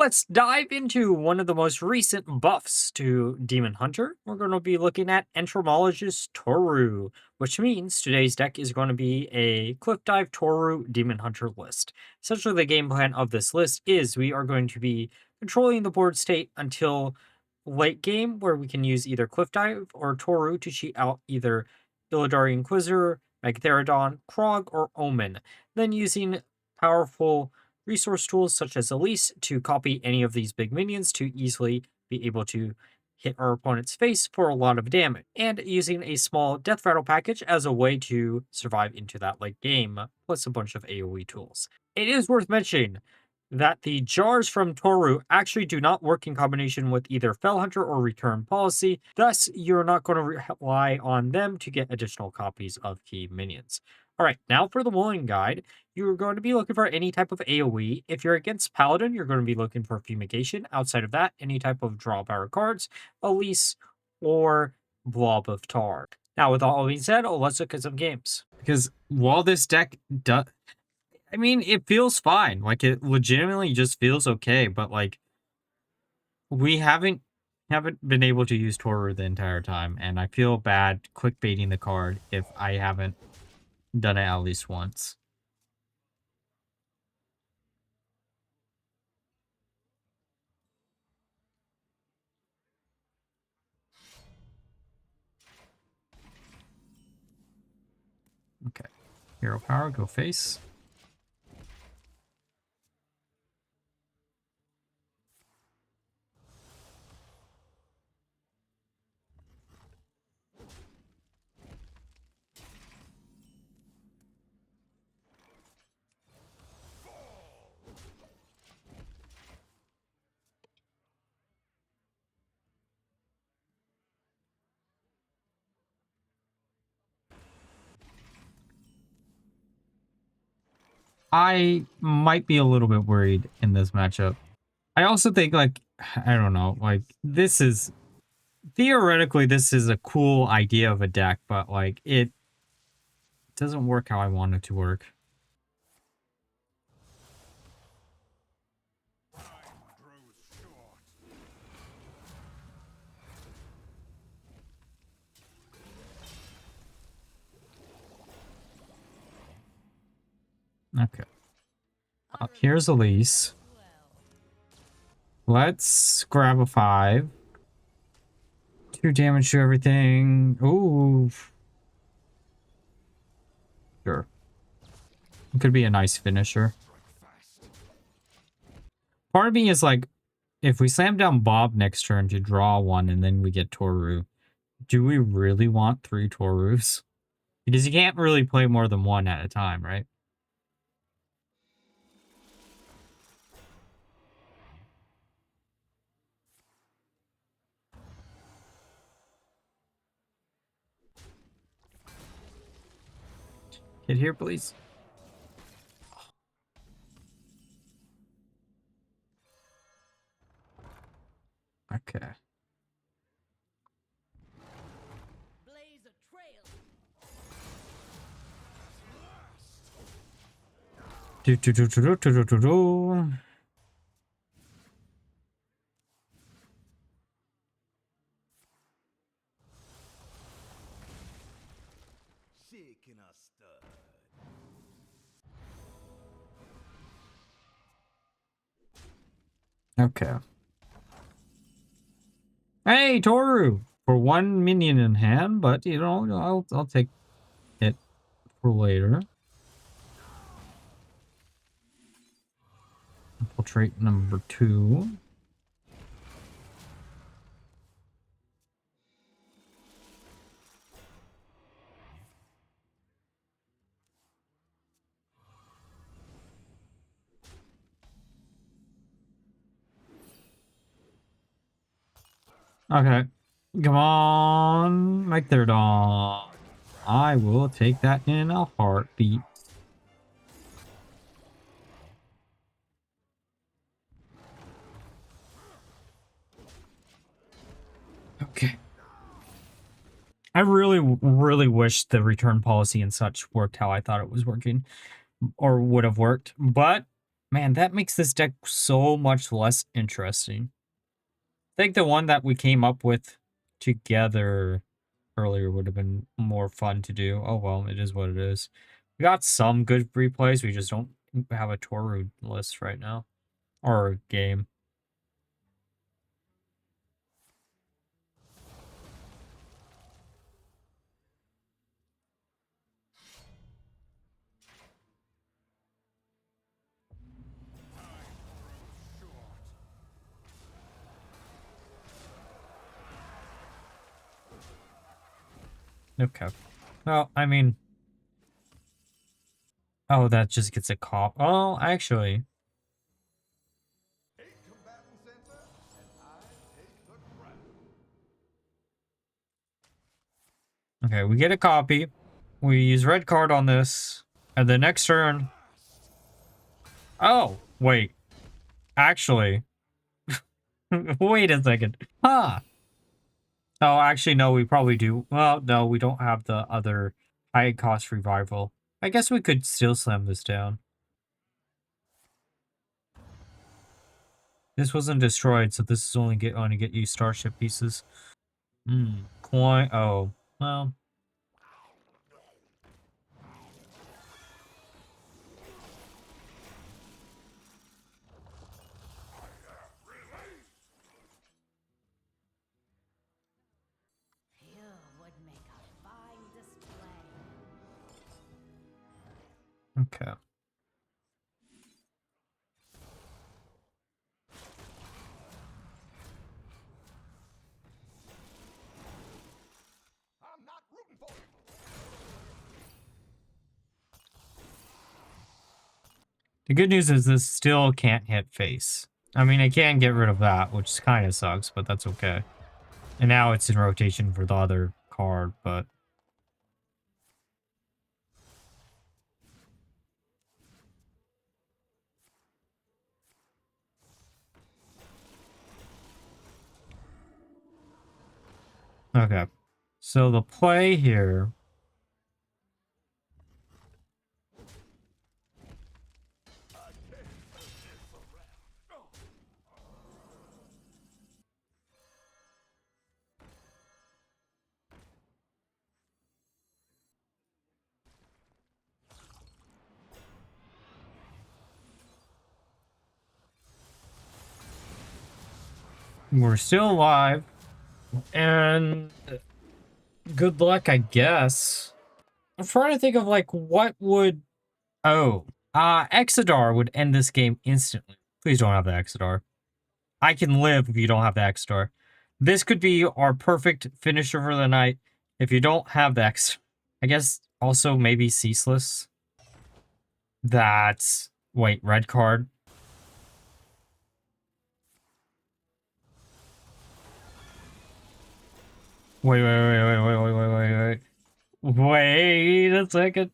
Let's dive into one of the most recent buffs to Demon Hunter. We're going to be looking at Entomologist Toru, which means today's deck is going to be a Cliff Dive Toru Demon Hunter list. Essentially, the game plan of this list is we are going to be controlling the board state until late game, where we can use either Cliff Dive or Toru to cheat out either Illidari Inquisitor, Megatherodon, Krog, or Omen. Then using powerful resource tools such as Elise to copy any of these big minions to easily be able to hit our opponent's face for a lot of damage, and using a small death rattle package as a way to survive into that late game, plus a bunch of AoE tools. It is worth mentioning that the jars from Toru actually do not work in combination with either Fell Hunter or Return Policy, thus you're not going to rely on them to get additional copies of key minions. Alright, now for the Mulligan guide, you're going to be looking for any type of AoE. If you're against Paladin, you're going to be looking for Fumigation. Outside of that, any type of draw power cards, Elise, or Blob of Tar. Now, with all being said, let's look at some games. Because while this deck does... I mean, it feels fine. Like, it legitimately just feels okay, but, like, we haven't been able to use Toru the entire time, and I feel bad clickbaiting the card if I haven't done it at least once. Okay. Hero power, go face. I might be a little bit worried in this matchup. I also think, like, I don't know, like, this is... Theoretically, this is a cool idea of a deck, but, like, it doesn't work how I want it to work. Okay. Here's Elise. Let's grab a 5. 2 damage to everything. Ooh. Sure. It could be a nice finisher. Part of me is like, if we slam down Bob next turn to draw 1 and then we get Toru, do we really want 3 Torus? Because you can't really play more than 1 at a time, right? Get here, please. Okay. Do. Okay. Hey, Toru! For 1 minion in hand, but, you know, I'll take it for later. Infiltrate number 2. Okay. Come on, Megatherodon. I will take that in a heartbeat. Okay. I really wish the return policy and such worked how I thought it was working, or would have worked, but Man, that makes this deck so much less interesting. I think the one that we came up with together earlier would have been more fun to do. Oh well, it is what it is. We got some good replays, we just don't have a Toru list right now. Or a game. Okay. Well, I mean... Oh, that just gets a cop. Oh, actually... Okay, we get a copy. We use red card on this. And the next turn... Oh, wait. Actually... Wait a second. Huh. Oh, actually, no, we probably do. Well, no, we don't have the other high-cost revival. I guess we could still slam this down. This wasn't destroyed, so this is only get you Starship pieces. Coin. Oh, well... Okay. The good news is this still can't hit face. I mean, I can get rid of that, which kind of sucks, but that's okay. And now it's in rotation for the other card, but... Okay. So the play here... We're still alive. And... good luck, I guess. I'm trying to think of, like, what would... Oh. Exodar would end this game instantly. Please don't have the Exodar. I can live if you don't have the Exodar. This could be our perfect finisher for the night if you don't have the X. I guess also maybe Ceaseless. That's... Wait, red card. Wait. Wait a second.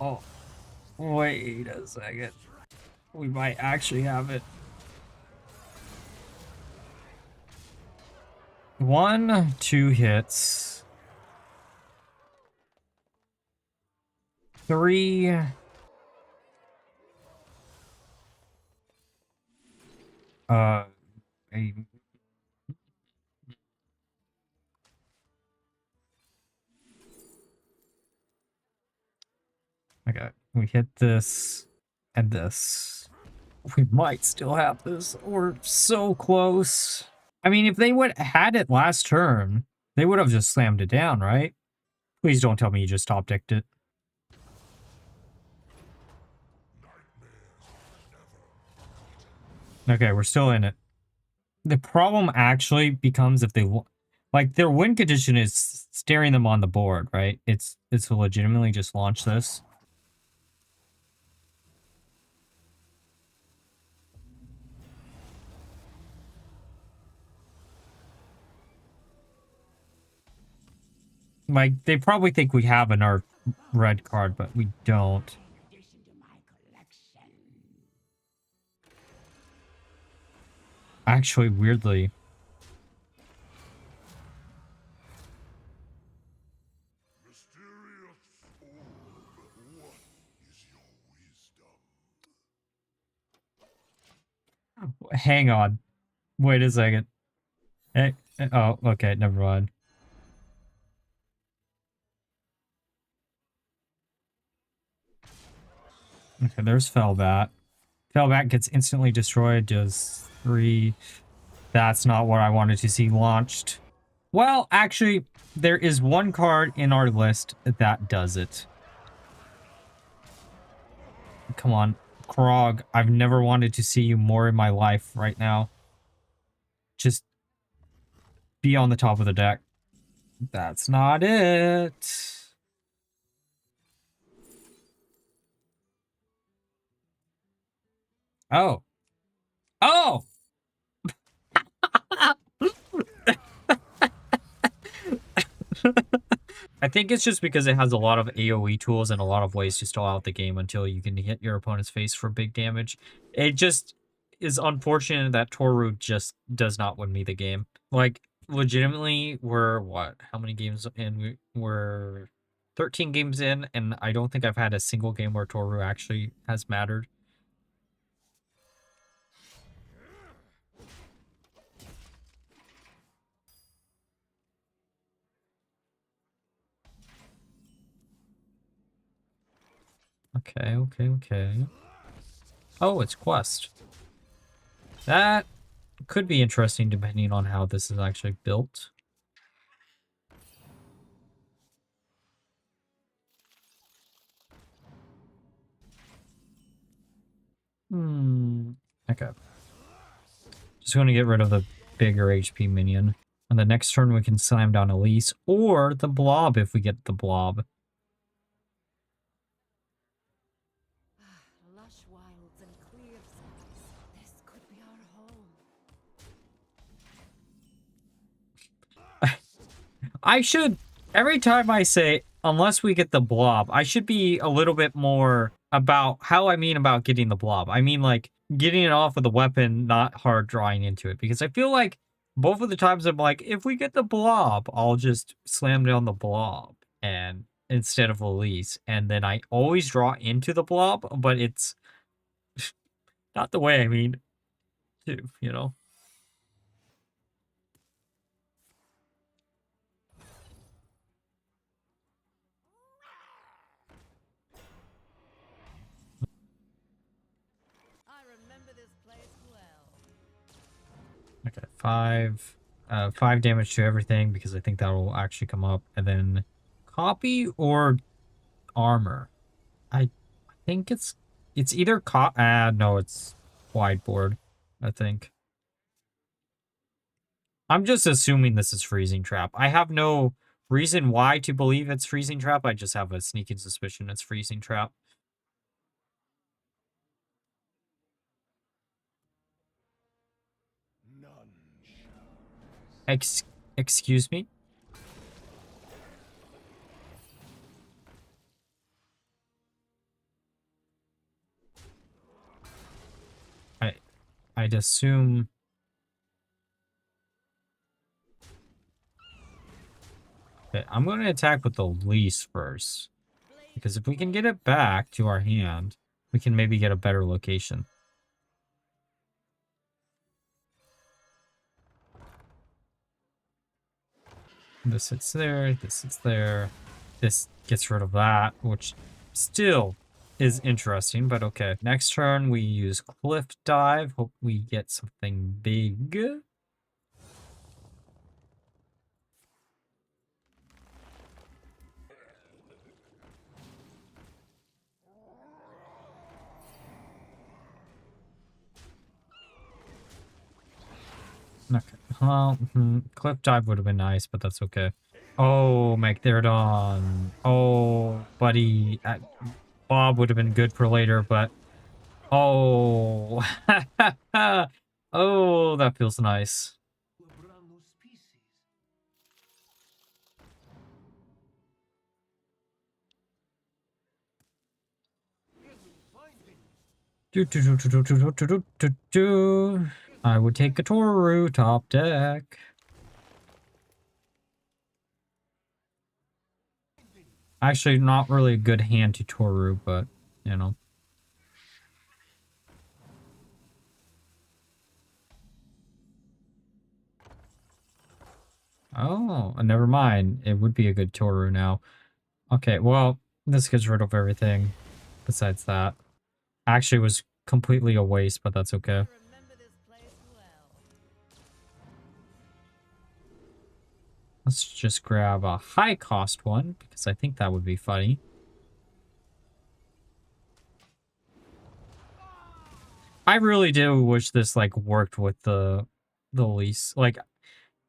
Oh, wait a second. We might actually have it. 1, 2 hits. 3. A... Okay, we hit this and this. We might still have this. We're so close. I mean, if they would had it last turn, they would have just slammed it down, right? Please don't tell me you just top decked it. Okay, we're still in it. The problem actually becomes if they... Like, their win condition is staring them on the board, right? It's legitimately just launch this. Like, they probably think we have in our red card, but we don't. Actually, weirdly. Hang on. Wait a second. Hey, oh, okay, never mind. Okay, there's Fellbat. Fellbat gets instantly destroyed, does 3. That's not what I wanted to see launched. Well, actually, there is one card in our list that does it. Come on, Krog. I've never wanted to see you more in my life right now. Just be on the top of the deck. That's not it. Oh. Oh! I think it's just because it has a lot of AoE tools and a lot of ways to stall out the game until you can hit your opponent's face for big damage. It just is unfortunate that Toru just does not win me the game. Like, legitimately, we're what? How many games in? We're 13 games in, and I don't think I've had a single game where Toru actually has mattered. Okay, okay, okay. Oh, it's Quest. That could be interesting depending on how this is actually built. Okay. Just going to get rid of the bigger HP minion. On the next turn, we can slam down Elise or the Blob if we get the Blob. Lush wilds and clear skies. This could be our home. I should, every time I say, unless we get the Blob, I should be a little bit more about how I mean about getting the Blob. I mean, like, getting it off with a weapon, not hard drawing into it. Because I feel like both of the times I'm like, if we get the Blob, I'll just slam down the Blob and instead of Elise. And then I always draw into the Blob, but it's not the way I mean to, you know? I remember this place well. Okay, 5 damage to everything because I think that will actually come up. And then copy or armor. I think it's either no, it's whiteboard, I think. I'm just assuming this is freezing trap. I have no reason why to believe it's freezing trap. I just have a sneaking suspicion it's freezing trap. Excuse me? I'd assume. Okay, I'm going to attack with the least first. Because if we can get it back to our hand, we can maybe get a better location. This sits there, this sits there. This gets rid of that, which still is interesting, but okay. Next turn, we use Cliff Dive. Hope we get something big. Okay. Well, Cliff Dive would have been nice, but that's okay. Oh, Magtheridon. Oh, buddy. Bob would have been good for later, but... Oh. Oh, that feels nice. I would take a Toru top deck. Actually, not really a good hand to Toru, but, you know. Oh, never mind. It would be a good Toru now. Okay, well, this gets rid of everything besides that. Actually, it was completely a waste, but that's okay. Remember this place well. Let's just grab a high cost one because I think that would be funny. I really do wish this like worked with the lease. Like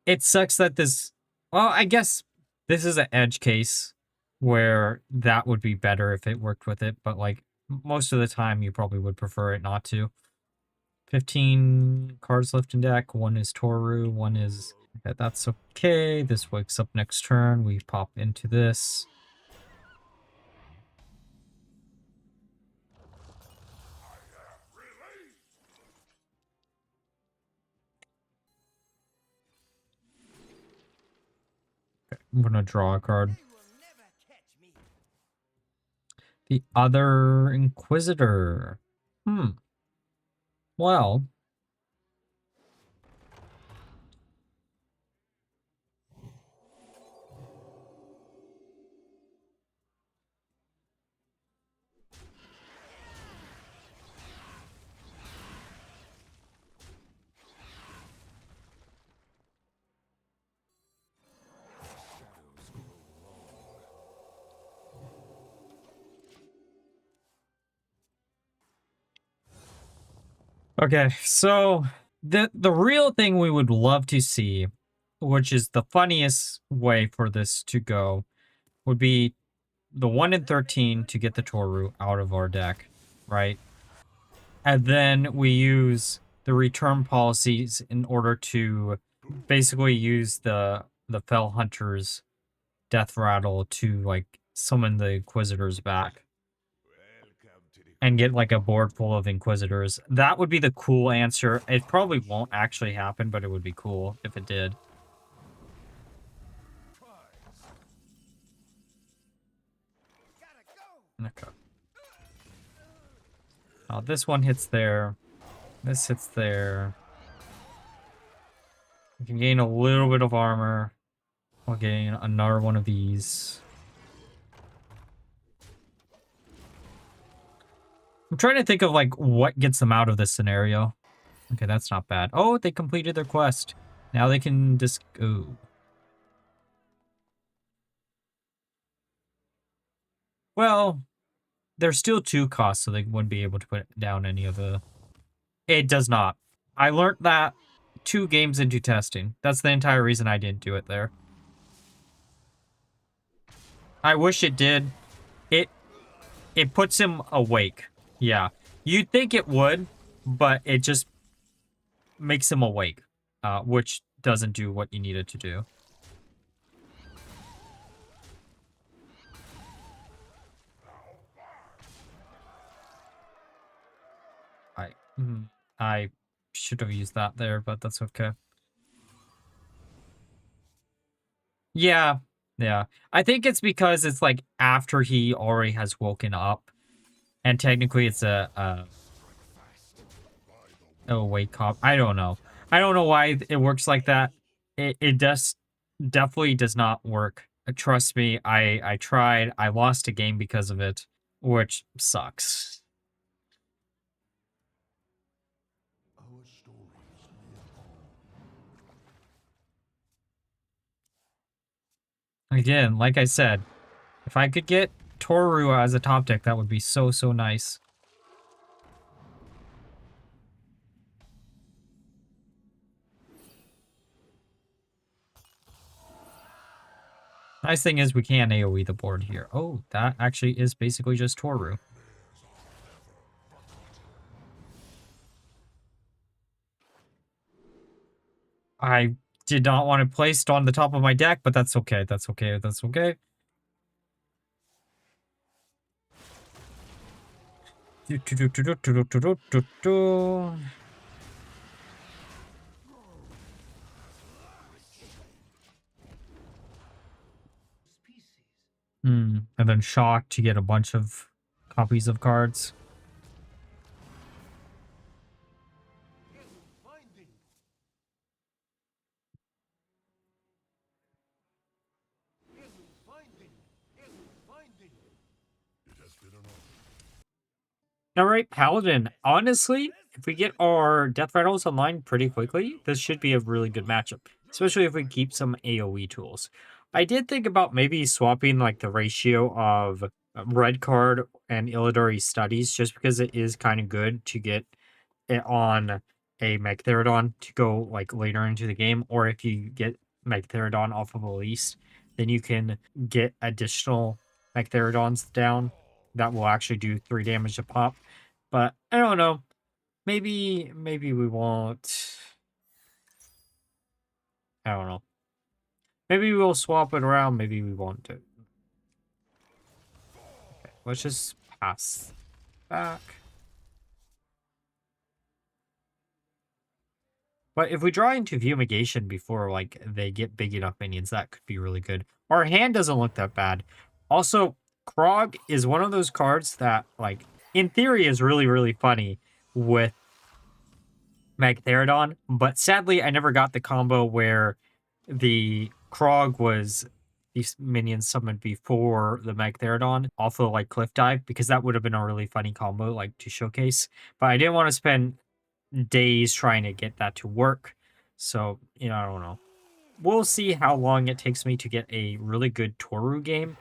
it sucks that this well, I guess this is an edge case where that would be better if it worked with it, but like most of the time you probably would prefer it not to. 15 cards left in deck. One is Toru, one is okay, that's okay. This wakes up next turn. We pop into this. Okay, I'm gonna draw a card. They will never catch me. The other Inquisitor. Well, okay, so the real thing we would love to see, which is the funniest way for this to go, would be the 1 in 13 to get the Toru out of our deck, right? And then we use the return policies in order to basically use the Fell Hunter's Death Rattle to like summon the Inquisitors back and get like a board full of Inquisitors. That would be the cool answer. It probably won't actually happen, but it would be cool if it did. Okay. Oh, this one hits there. This hits there. We can gain a little bit of armor. We'll gain another one of these. I'm trying to think of like what gets them out of this scenario. Okay, that's not bad. Oh, they completed their quest. Now they can just ooh. Well, there's still 2 costs, so they wouldn't be able to put down any of the. It does not. I learned that 2 games into testing. That's the entire reason I didn't do it there. I wish it did. It puts him awake. Yeah. You'd think it would, but it just makes him awake, which doesn't do what you need it to do. I should have used that there, but that's okay. Yeah, yeah. I think it's because it's like after he already has woken up, and technically it's a wake up. I don't know. I don't know why it works like that. It does definitely does not work. Trust me, I tried. I lost a game because of it, which sucks. Again, like I said, if I could get Toru as a top deck, that would be so, so nice. Nice thing is we can AoE the board here. Oh, that actually is basically just Toru. I did not want it placed on the top of my deck, but that's okay. That's okay. That's okay. And then shock to get a bunch of copies of cards. All right, Paladin. Honestly, if we get our death rattles online pretty quickly, this should be a really good matchup, especially if we keep some AoE tools. I did think about maybe swapping like the ratio of red card and Illidori studies just because it is kind of good to get it on a Megatherodon to go like later into the game, or if you get Megatherodon off of a lease, then you can get additional Megatherodons down that will actually do 3 damage a pop. But I don't know. Maybe we won't. I don't know. Maybe we'll swap it around. Maybe we won't do. Okay, let's just pass back. But if we draw into Fumigation before like they get big enough minions, that could be really good. Our hand doesn't look that bad. Also, Krog is one of those cards that, like, in theory is really, really funny with Magtherodon, but sadly I never got the combo where the Krog was these minions summoned before the Magtherodon, also like Cliff Dive, because that would have been a really funny combo, like to showcase. But I didn't want to spend days trying to get that to work. So, I don't know. We'll see how long it takes me to get a really good Toru game.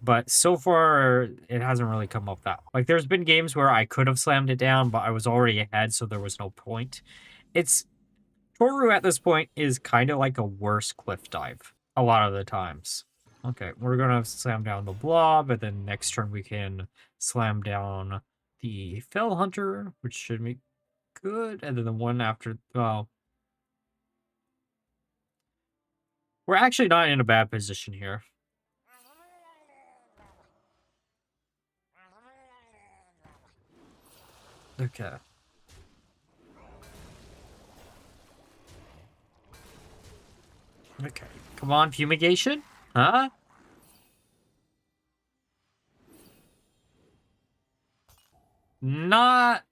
But so far, it hasn't really come up that. Like, there's been games where I could have slammed it down, but I was already ahead, so there was no point. It's Toru at this point is kind of like a worse Cliff Dive a lot of the times. Okay, we're gonna slam down the Blob, and then next turn we can slam down the Fell Hunter, which should be good, and then the one after, well, we're actually not in a bad position here. Okay. Okay. Come on, Fumigation? Huh? Not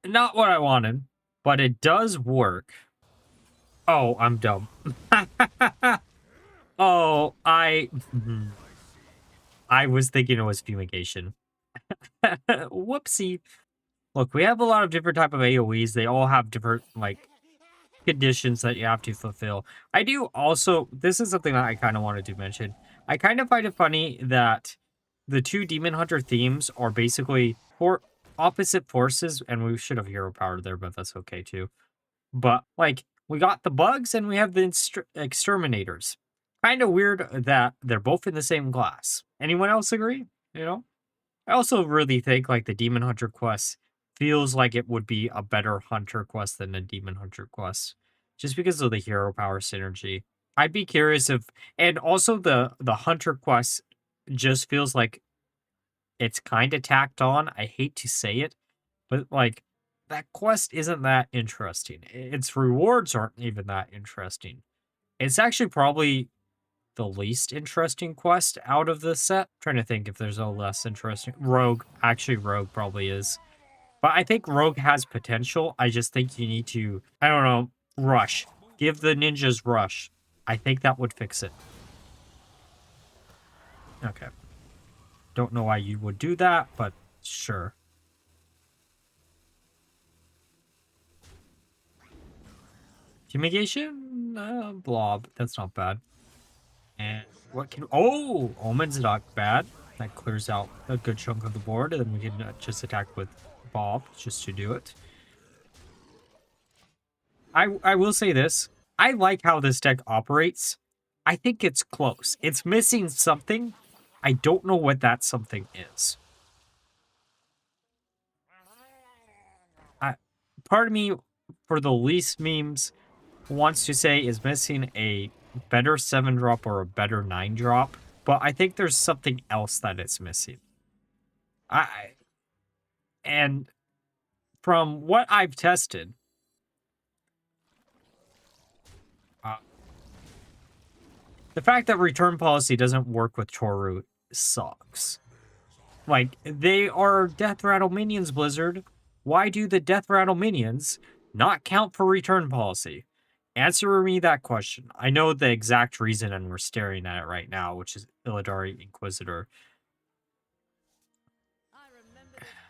what I wanted, but it does work. Oh, I'm dumb. Oh, I was thinking it was Fumigation. Whoopsie. Look, we have a lot of different type of AoEs. They all have different, like, conditions that you have to fulfill. I do also, this is something that I kind of wanted to mention. I kind of find it funny that the two Demon Hunter themes are basically for opposite forces, and we should have hero power there, but that's okay too. But like, we got the bugs and we have the exterminators. Kind of weird that they're both in the same class. Anyone else agree? I also really think like the Demon Hunter quest feels like it would be a better Hunter quest than a Demon Hunter quest, just because of the hero power synergy. I'd be curious if, and also the Hunter quest just feels like it's kind of tacked on. I hate to say it, but like that quest isn't that interesting. Its rewards aren't even that interesting. It's actually probably the least interesting quest out of the set. Trying to think if there's a less interesting. Rogue. Actually, Rogue probably is. But I think Rogue has potential. I just think you need to, I don't know, rush. Give the ninjas rush. I think that would fix it. Okay. Don't know why you would do that, but sure. Fumigation? Blob. That's not bad. And what can... Oh! Omen's not bad. That clears out a good chunk of the board, and then we can just attack with Bob just to do it. I will say this. I like how this deck operates. I think it's close. It's missing something. I don't know what that something is. Part of me, for the least memes, wants to say is missing a better 7-drop or a better 9-drop, but I think there's something else that it's missing. And from what I've tested, the fact that return policy doesn't work with Toru sucks. Like, they are Death Rattle minions, Blizzard. Why do the Death Rattle minions not count for return policy? Answer me that question. I know the exact reason, and we're staring at it right now, which is Illidari Inquisitor.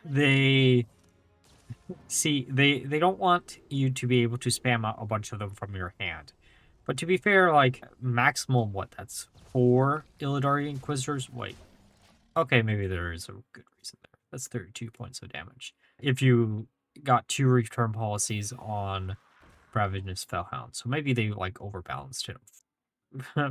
They See, they don't want you to be able to spam out a bunch of them from your hand. But to be fair, like maximum what that's 4 Illidari Inquisitors. Wait. Okay, maybe there is a good reason there. That's 32 points of damage. If you got 2 return policies on Ravenous Fellhound. So maybe they like overbalanced it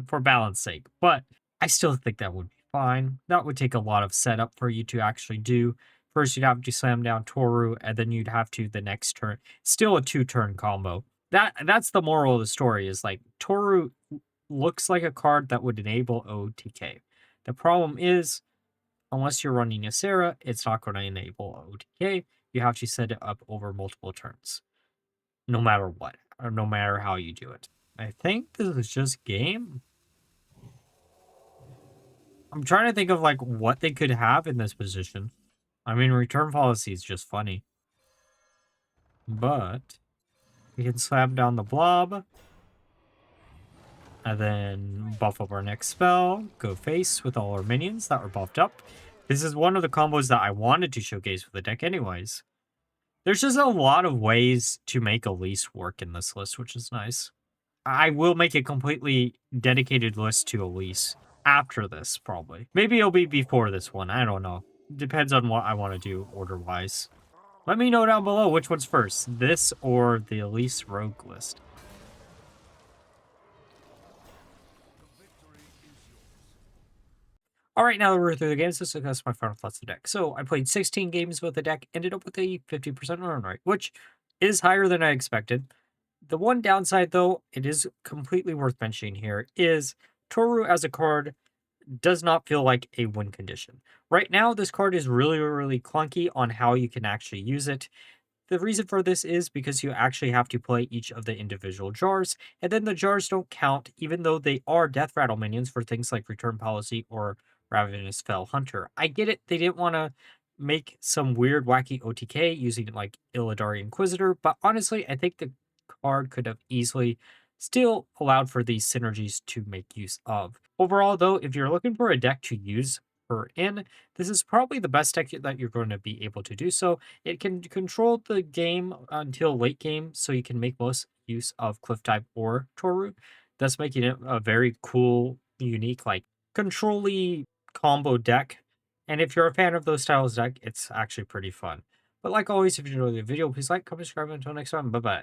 for balance sake. But I still think that would be fine. That would take a lot of setup for you to actually do. First, you'd have to slam down Toru, and then you'd have to the next turn. Still a 2-turn combo. That's the moral of the story. Is like Toru looks like a card that would enable OTK. The problem is, unless you're running a Sarah, it's not going to enable OTK. You have to set it up over multiple turns, no matter what, or no matter how you do it. I think this is just game. I'm trying to think of like what they could have in this position. I mean, return policy is just funny. But we can slam down the blob. And then buff up our next spell. Go face with all our minions that were buffed up. This is one of the combos that I wanted to showcase with the deck anyways. There's just a lot of ways to make Elise work in this list, which is nice. I will make a completely dedicated list to Elise after this, probably. Maybe it'll be before this one. I don't know. Depends on what I want to do order-wise. Let me know down below which one's first, this or the Elise Rogue list. All right, now that we're through the games, let's discuss my final thoughts of the deck. So I played 16 games with the deck, ended up with a 50% run rate, which is higher than I expected. The one downside, though, it is completely worth mentioning here, is Toru as a card does not feel like a win condition. Right now, this card is really, really clunky on how you can actually use it. The reason for this is because you actually have to play each of the individual jars, and then the jars don't count, even though they are Death Rattle minions for things like Return Policy or Ravenous Fell Hunter. I get it, they didn't want to make some weird, wacky OTK using like Illidari Inquisitor, but honestly, I think the card could have easily still allowed for these synergies to make use of. Overall, though, if you're looking for a deck to use her in, this is probably the best deck that you're going to be able to do so. It can control the game until late game, so you can make most use of Cliff Dive or Toru, thus making it a very cool, unique, like control-y combo deck. And if you're a fan of those styles deck, it's actually pretty fun. But like always, if you enjoyed the video, please like, comment, subscribe, and until next time, bye-bye.